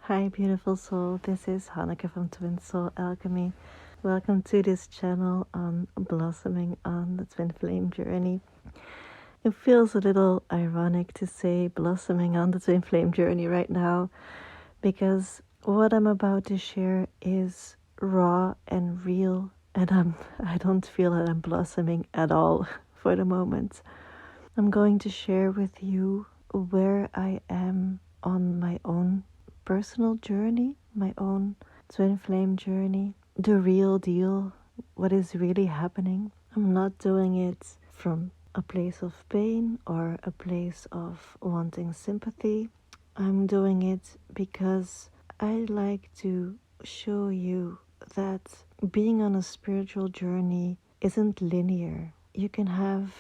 Hi, beautiful soul. This is Hanneke from Twin Soul Alchemy. Welcome to this channel on blossoming on the twin flame journey. It feels a little ironic to say blossoming on the twin flame journey right now because what I'm about to share is raw and real, and I don't feel that I'm blossoming at all for the moment. I'm going to share with you where I am on my own personal journey, my own twin flame journey, the real deal, what is really happening. I'm not doing it from a place of pain or a place of wanting sympathy. I'm doing it because I like to show you that being on a spiritual journey isn't linear. You can have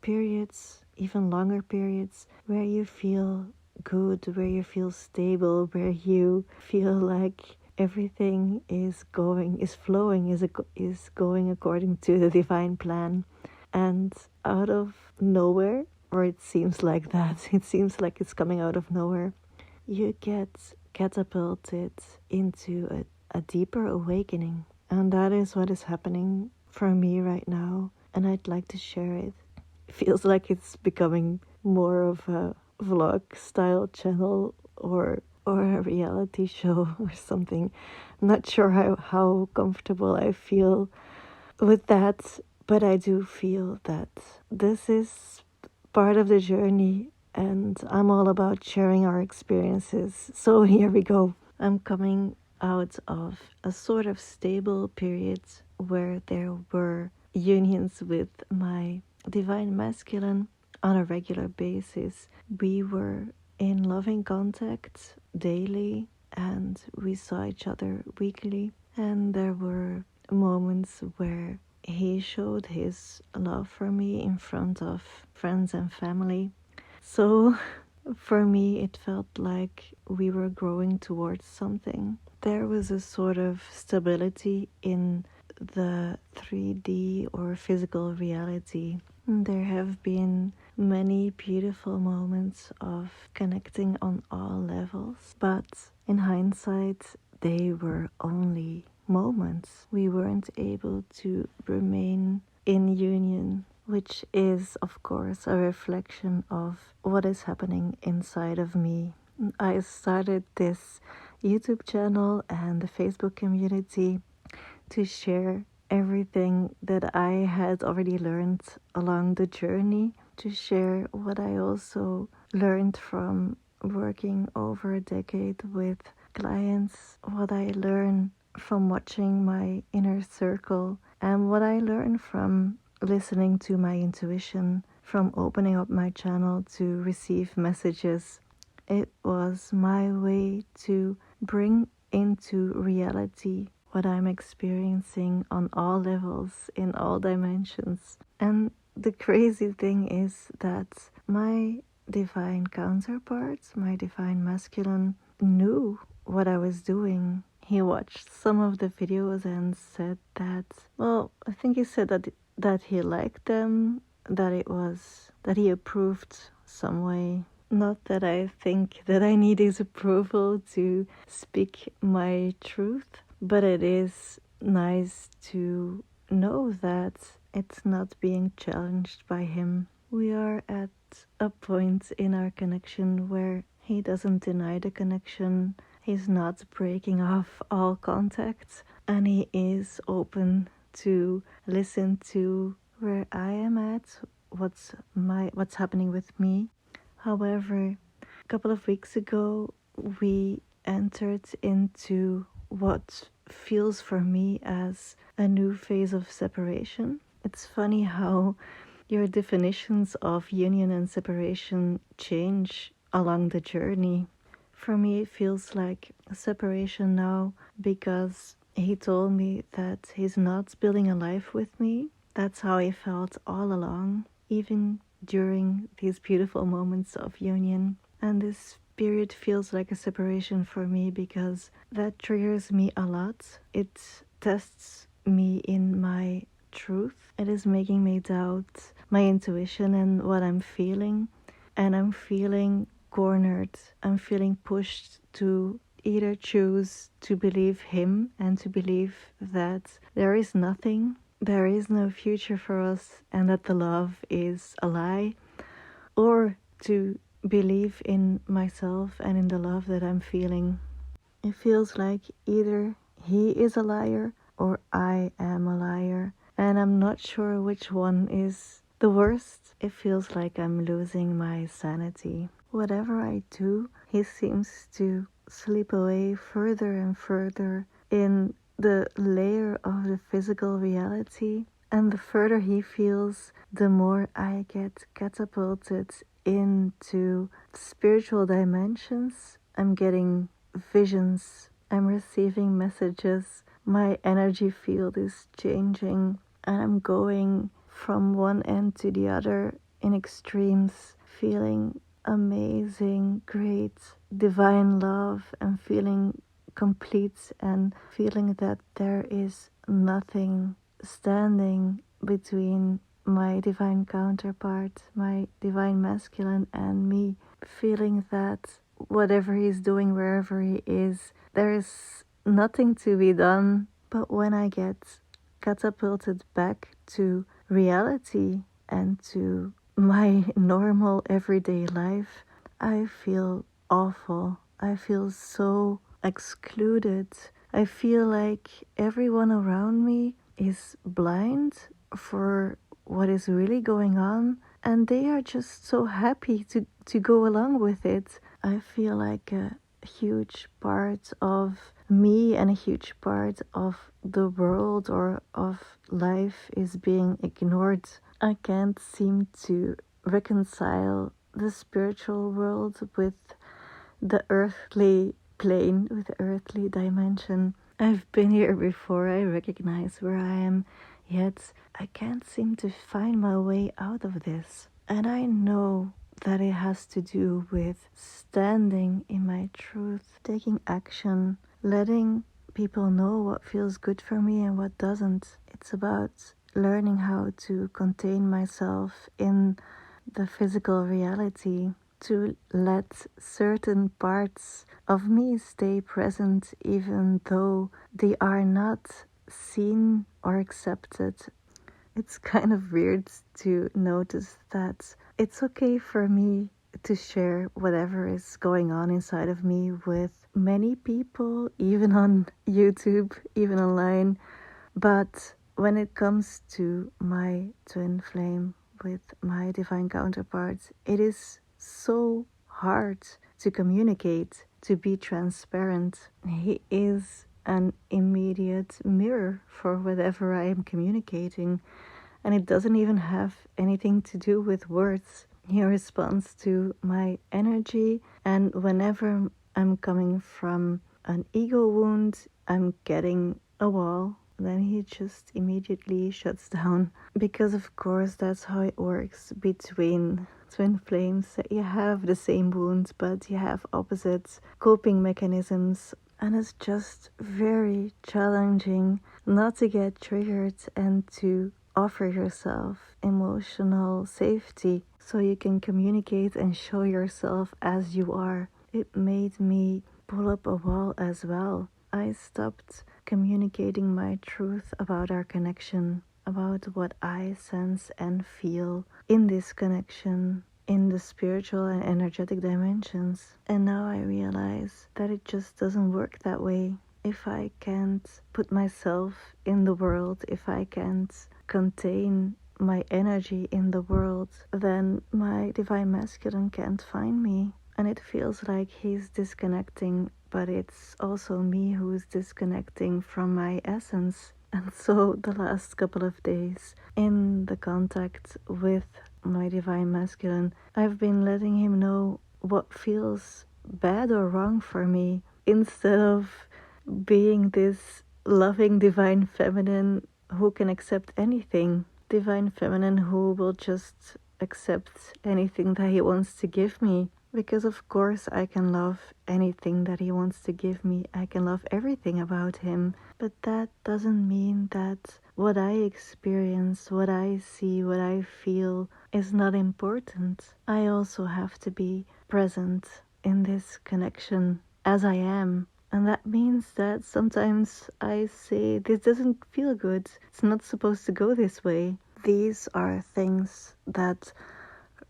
periods, even longer periods, where you feel good, where you feel stable, where you feel like everything is flowing, is going according to the divine plan. And out of nowhere, or it seems like that, it seems like it's coming out of nowhere, you get catapulted into a deeper awakening. And that is what is happening for me right now. And I'd like to share it. It feels like it's becoming more of a vlog style channel or a reality show or something. I'm not sure how comfortable I feel with that, but I do feel that this is part of the journey and I'm all about sharing our experiences. So here we go. I'm coming out of a sort of stable period where there were unions with my divine masculine on a regular basis. We were in loving contact daily and we saw each other weekly, and there were moments where he showed his love for me in front of friends and family. So for me, it felt like we were growing towards something. There was a sort of stability in the 3D or physical reality. There have been many beautiful moments of connecting on all levels, but in hindsight, they were only moments. We weren't able to remain in union, which is, of course, a reflection of what is happening inside of me. I started this YouTube channel and the Facebook community to share everything that I had already learned along the journey, to share what I also learned from working over a decade with clients, what I learned from watching my inner circle, and what I learned from listening to my intuition, from opening up my channel to receive messages. It was my way to bring into reality what I'm experiencing on all levels, in all dimensions. And the crazy thing is that my divine counterpart, my divine masculine, knew what I was doing. He watched some of the videos and said that, well, I think he said that he liked them, that he approved some way. Not that I think that I need his approval to speak my truth, but it is nice to know that it's not being challenged by him. We are at a point in our connection where he doesn't deny the connection, he's not breaking off all contact, and he is open to listen to where I am at, what's happening with me. However, a couple of weeks ago, we entered into what feels for me as a new phase of separation. It's funny how your definitions of union and separation change along the journey. For me, it feels like a separation now because he told me that he's not building a life with me. That's how I felt all along, even during these beautiful moments of union. And this period feels like a separation for me because that triggers me a lot. It tests me in my truth. It is making me doubt my intuition and what I'm feeling. And I'm feeling cornered. I'm feeling pushed to either choose to believe him and to believe that there is nothing, there is no future for us, and that the love is a lie, or to believe in myself and in the love that I'm feeling. It feels like either he is a liar or I am a liar, and I'm not sure which one is the worst. It feels like I'm losing my sanity. Whatever I do, he seems to slip away further and further in the layer of the physical reality. And the further he feels, the more I get catapulted into spiritual dimensions. I'm getting visions, I'm receiving messages, my energy field is changing, and I'm going from one end to the other in extremes, feeling amazing, great, divine love, and feeling complete, and feeling that there is nothing standing between my divine counterpart, my divine masculine, and me, feeling that whatever he's doing, wherever he is, there is nothing to be done. But when I get catapulted back to reality and to my normal everyday life, I feel awful. I feel so excluded. I feel like everyone around me is blind for what is really going on, and they are just so happy to go along with it. I feel like a huge part of me and a huge part of the world or of life is being ignored. I can't seem to reconcile the spiritual world with the earthly plane, with the earthly dimension. I've been here before, I recognize where I am, yet I can't seem to find my way out of this. And I know that it has to do with standing in my truth, taking action, letting people know what feels good for me and what doesn't. It's about learning how to contain myself in the physical reality, to let certain parts of me stay present even though they are not seen or accepted. It's kind of weird to notice that it's okay for me to share whatever is going on inside of me with many people, even on YouTube, even online. But when it comes to my twin flame with my divine counterpart, it is so hard to communicate, to be transparent. He is an immediate mirror for whatever I am communicating, and it doesn't even have anything to do with words. He responds to my energy, and whenever I'm coming from an ego wound, I'm getting a wall. Then he just immediately shuts down. Because, of course, that's how it works between twin flames. You have the same wounds, but you have opposite coping mechanisms. And it's just very challenging not to get triggered and to offer yourself emotional safety so you can communicate and show yourself as you are. It made me pull up a wall as well. I stopped communicating my truth about our connection, about what I sense and feel in this connection, in the spiritual and energetic dimensions. And now I realize that it just doesn't work that way. If I can't put myself in the world, if I can't contain my energy in the world, then my divine masculine can't find me. And it feels like he's disconnecting, but it's also me who is disconnecting from my essence. And so the last couple of days in the contact with my divine masculine, I've been letting him know what feels bad or wrong for me, instead of being this loving divine feminine who can accept anything. Divine feminine who will just accept anything that he wants to give me. Because of course I can love anything that he wants to give me. I can love everything about him. But that doesn't mean that what I experience, what I see, what I feel is not important. I also have to be present in this connection as I am. And that means that sometimes I say, this doesn't feel good. It's not supposed to go this way. These are things that,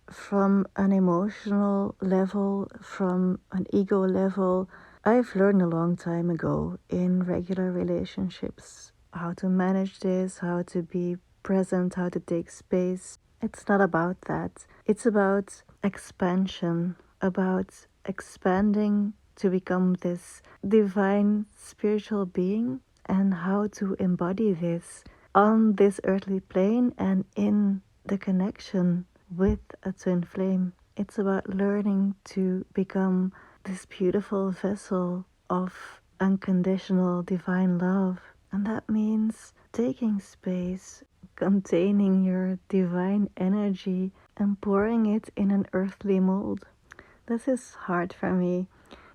from an emotional level, from an ego level, I've learned a long time ago in regular relationships how to manage this, how to be present, how to take space. It's not about that. It's about expansion, about expanding to become this divine spiritual being, and how to embody this on this earthly plane and in the connection with a twin flame. It's about learning to become this beautiful vessel of unconditional divine love. And that means taking space, containing your divine energy, and pouring it in an earthly mold. This is hard for me.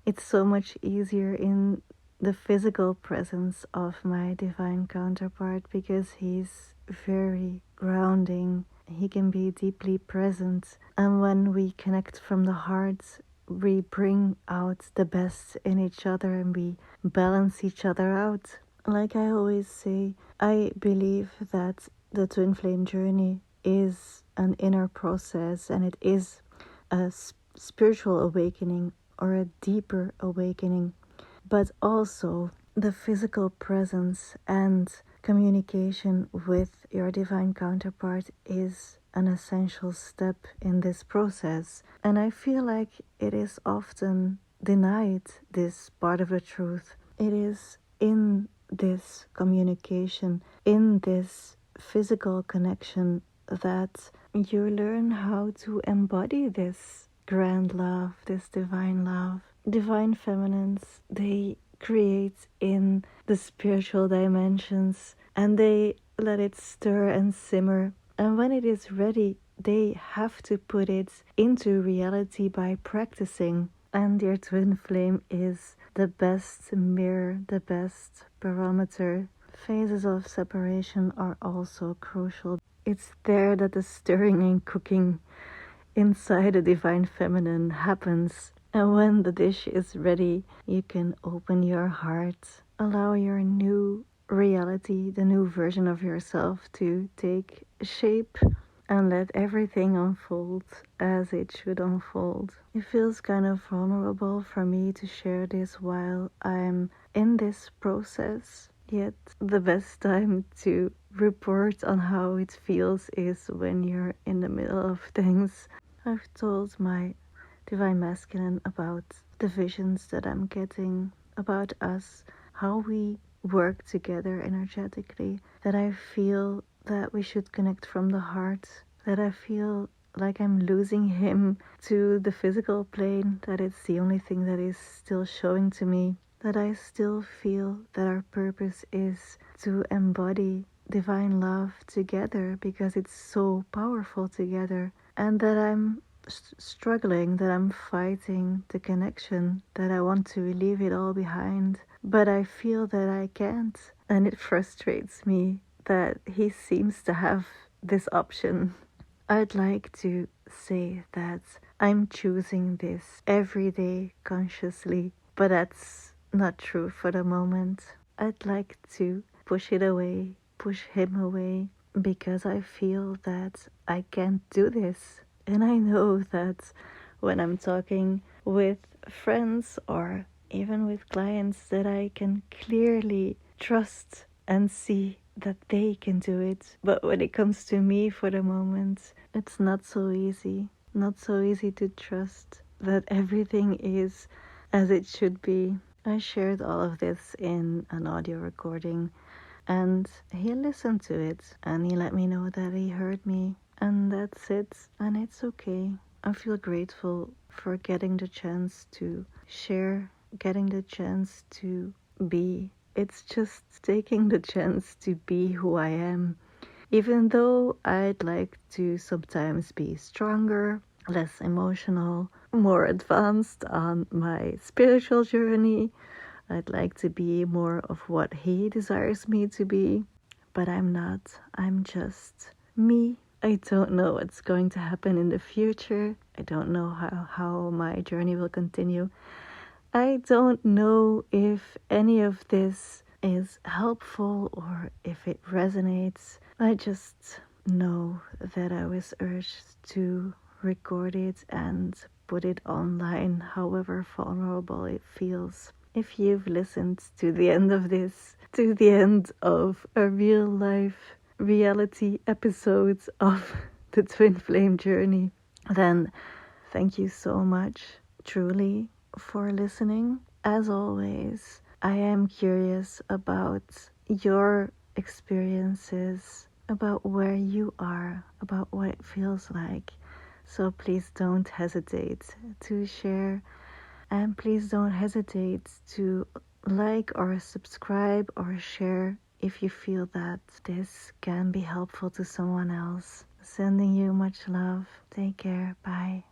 It's so much easier in the physical presence of my divine counterpart because he's very grounding. He can be deeply present. And when we connect from the heart, we bring out the best in each other and we balance each other out. Like I always say, I believe that the twin flame journey is an inner process, and it is a spiritual awakening or a deeper awakening, but also the physical presence and communication with your divine counterpart is an essential step in this process. And I feel like it is often denied, this part of the truth. It is in this communication, in this physical connection, that you learn how to embody this grand love, this divine love. Divine feminines, they create in the spiritual dimensions and they let it stir and simmer. And when it is ready, they have to put it into reality by practicing. And your twin flame is the best mirror, the best barometer. Phases of separation are also crucial. It's there that the stirring and cooking inside the divine feminine happens. And when the dish is ready, you can open your heart, allow your new reality, the new version of yourself, to take shape, and let everything unfold as it should unfold. It feels kind of vulnerable for me to share this while I'm in this process, yet the best time to report on how it feels is when you're in the middle of things. I've told my divine masculine about the visions that I'm getting about us, how we work together energetically, that I feel that we should connect from the heart, that I feel like I'm losing him to the physical plane, that it's the only thing that is still showing to me, that I still feel that our purpose is to embody divine love together because it's so powerful together, and that I'm struggling, that I'm fighting the connection, that I want to leave it all behind, but I feel that I can't, and it frustrates me that he seems to have this option. I'd like to say that I'm choosing this every day consciously, but that's not true for the moment. I'd like to push it away, push him away, because I feel that I can't do this. And I know that when I'm talking with friends or even with clients, that I can clearly trust and see that they can do it. But when it comes to me for the moment, it's not so easy. Not so easy to trust that everything is as it should be. I shared all of this in an audio recording, and he listened to it and he let me know that he heard me, and that's it, and it's okay. I feel grateful for getting the chance to share, getting the chance to be. It's just taking the chance to be who I am. Even though I'd like to sometimes be stronger, less emotional, more advanced on my spiritual journey, I'd like to be more of what he desires me to be, but I'm not. I'm just me. I don't know what's going to happen in the future. I don't know how my journey will continue. I don't know if any of this is helpful or if it resonates. I just know that I was urged to record it and put it online, however vulnerable it feels. If you've listened to the end of this, to the end of a real life reality episode of the Twin Flame Journey, then thank you so much, truly, for listening. As always, I am curious about your experiences, about where you are, about what it feels like. So please don't hesitate to share, and please don't hesitate to like or subscribe or share if you feel that this can be helpful to someone else. Sending you much love. Take care. Bye.